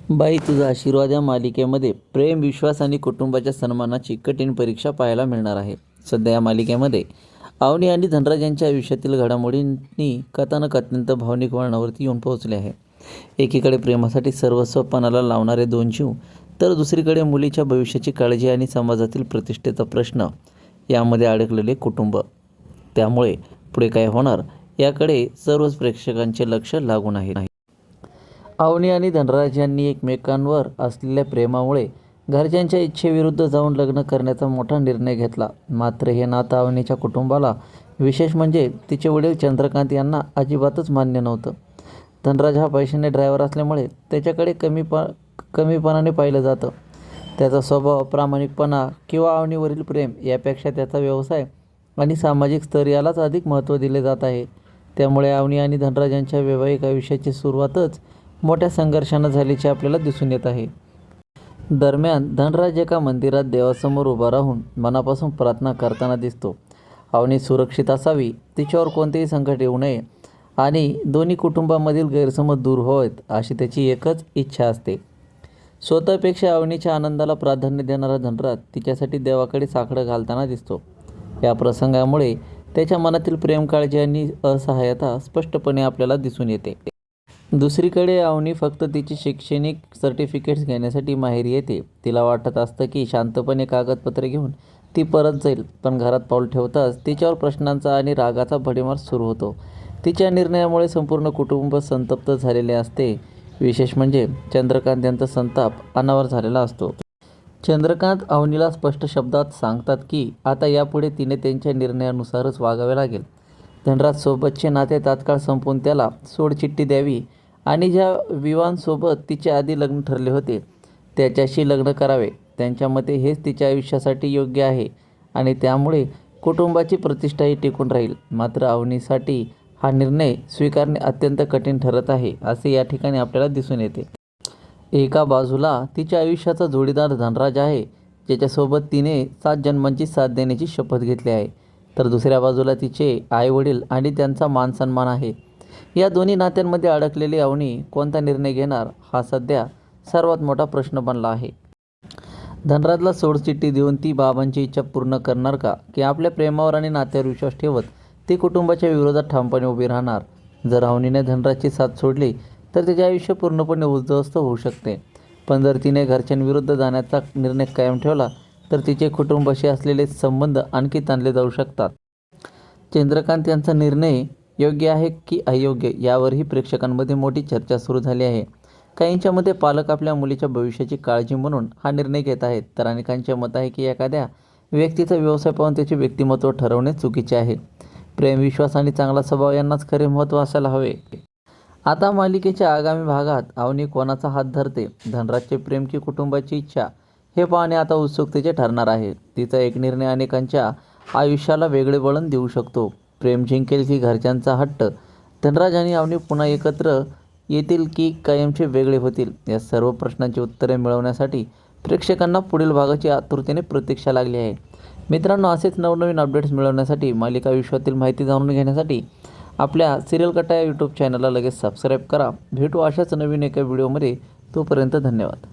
बाई तुझा आशीर्वाद या मालिकेमध्ये प्रेम, विश्वास आणि कुटुंबाच्या सन्मानाची कठीण परीक्षा पाहायला मिळणार आहे. सध्या या मालिकेमध्ये अवनी आणि धनराज यांच्या आयुष्यातील घडामोडींनी कथानक अत्यंत भावनिक वळणावरती येऊन पोहोचले आहे. एकीकडे प्रेमासाठी सर्वस्व पणाला लावणारे दोन जीव, तर दुसरीकडे मुलीच्या भविष्याची काळजी आणि समाजातील प्रतिष्ठेचा प्रश्न यामध्ये अडकलेले कुटुंब. त्यामुळे पुढे काय होणार याकडे सर्वच प्रेक्षकांचे लक्ष लागून आहे. अवनी आणि धनराज यांनी एकमेकांवर असलेल्या प्रेमामुळे घरच्यांच्या इच्छेविरुद्ध जाऊन लग्न करण्याचा मोठा निर्णय घेतला. मात्र हे नातं अवनीच्या कुटुंबाला, विशेष म्हणजे तिचे वडील चंद्रकांत यांना अजिबातच मान्य नव्हतं. धनराज हा पैशाने ड्रायव्हर असल्यामुळे त्याच्याकडे कमीपणाने पाहिलं जातं. त्याचा स्वभाव, प्रामाणिकपणा किंवा अवनीवरील प्रेम यापेक्षा त्याचा व्यवसाय आणि सामाजिक स्तर यालाच अधिक महत्त्व दिले जात आहे. त्यामुळे अवनी आणि धनराज यांच्या वैवाहिक आयुष्याची सुरुवातच मोठ्या संघर्षानं झाल्याचे आपल्याला दिसून येत आहे. दरम्यान धनराज एका मंदिरात देवासमोर उभा राहून मनापासून प्रार्थना करताना दिसतो. अवनी सुरक्षित असावी, तिच्यावर कोणतेही संकट येऊ नये आणि दोन्ही कुटुंबामधील गैरसमज दूर व्हावेत अशी त्याची एकच इच्छा असते. स्वतःपेक्षा अवनीच्या आनंदाला प्राधान्य देणारा धनराज तिच्यासाठी देवाकडे साकडं घालताना दिसतो. या प्रसंगामुळे त्याच्या मनातील प्रेम, काळजी आणि असहाय्यता स्पष्टपणे आपल्याला दिसून येते. दुसरीकडे अवनी फक्त तिची शैक्षणिक सर्टिफिकेट्स घेण्यासाठी माहेरी येते. तिला वाटत असतं की शांतपणे कागदपत्रे घेऊन ती परत जाईल, पण घरात पाऊल ठेवताच तिच्यावर प्रश्नांचा आणि रागाचा भडीमार सुरू होतो. तिच्या निर्णयामुळे संपूर्ण कुटुंब संतप्त झालेले असते. विशेष म्हणजे चंद्रकांत यांचा संताप अनावर झालेला असतो. चंद्रकांत अवनीला स्पष्ट शब्दात सांगतात की आता यापुढे तिने त्यांच्या निर्णयानुसारच वागावे लागेल. धनराजसोबतचे नाते तात्काळ संपवून त्याला सोडचिठ्ठी द्यावी आणि ज्या विवांसोबत तिचे आधी लग्न ठरले होते त्याच्याशी लग्न करावे. त्यांच्या मते हेच तिच्या आयुष्यासाठी योग्य आहे आणि त्यामुळे कुटुंबाची प्रतिष्ठाही टिकून राहील. मात्र अवनीसाठी हा निर्णय स्वीकारणे अत्यंत कठीण ठरत आहे असे या ठिकाणी आपल्याला दिसून येते. एका बाजूला तिच्या आयुष्याचा जोडीदार धनराज आहे, ज्याच्यासोबत तिने 7 जन्मांची साथ देण्याची शपथ घेतली आहे. तर दुसऱ्या बाजूला तिचे आईवडील आणि त्यांचा मानसन्मान आहे. या दोन्ही नात्यांमध्ये अडकलेली अवनी कोणता निर्णय घेणार हा सध्या सर्वात मोठा प्रश्न बनला आहे. धनराजला सोडचिठ्ठी देऊन ती बाबांची इच्छा पूर्ण करणार का, की आपल्या प्रेमावर आणि नात्यावर विश्वास ठेवत ती कुटुंबाच्या विरोधात ठामपणे उभी राहणार? जर अवनीने धनराजची साथ सोडली तर तिचे आयुष्य पूर्णपणे उद्ध्वस्त होऊ शकते. पण जर तिने घरच्यांविरुद्ध जाण्याचा निर्णय कायम ठेवला तर तिचे कुटुंबाशी असलेले संबंध आणखी ताणले जाऊ शकतात. चंद्रकांत यांचा निर्णय योग्य आहे की अयोग्य यावरही प्रेक्षकांमध्ये मोठी चर्चा सुरू झाली आहे. काहींच्या मते पालक आपल्या मुलीच्या भविष्याची काळजी म्हणून हा निर्णय घेत आहेत, तर अनेकांचे मत आहे की एखाद्या व्यक्तीचा व्यवसाय पाहून त्याचे व्यक्तिमत्व ठरवणे चुकीचे आहे. प्रेम, विश्वास आणि चांगला स्वभाव यांनाच खरे महत्त्व असायला हवे. आता मालिकेच्या आगामी भागात अवनी कोणाचा हात धरते, धनराजचे प्रेम की कुटुंबाची इच्छा, हे पाहणे आता उत्सुकतेचे ठरणार आहे. तिचा एक निर्णय अनेकांच्या आयुष्याला वेगळे वळण देऊ शकतो. प्रेम जिंकेल की घरच्यांचा हट्ट? धनराज आणि अवनी पुन्हा एकत्र येतील की कायमचे वेगळे होतील? या सर्व प्रश्नांची उत्तरे मिळवण्यासाठी प्रेक्षकांना पुढील भागाची आतुरतेने प्रतीक्षा लागली आहे. मित्रांनो, असेच नवनवीन अपडेट्स मिळवण्यासाठी, मालिका विश्वातील माहिती जाणून घेण्यासाठी आपल्या सिरियल कट्टा या यूट्यूब चॅनलला लगेच सबस्क्राईब करा. भेटू अशाच नवीन एका व्हिडिओमध्ये. तोपर्यंत धन्यवाद.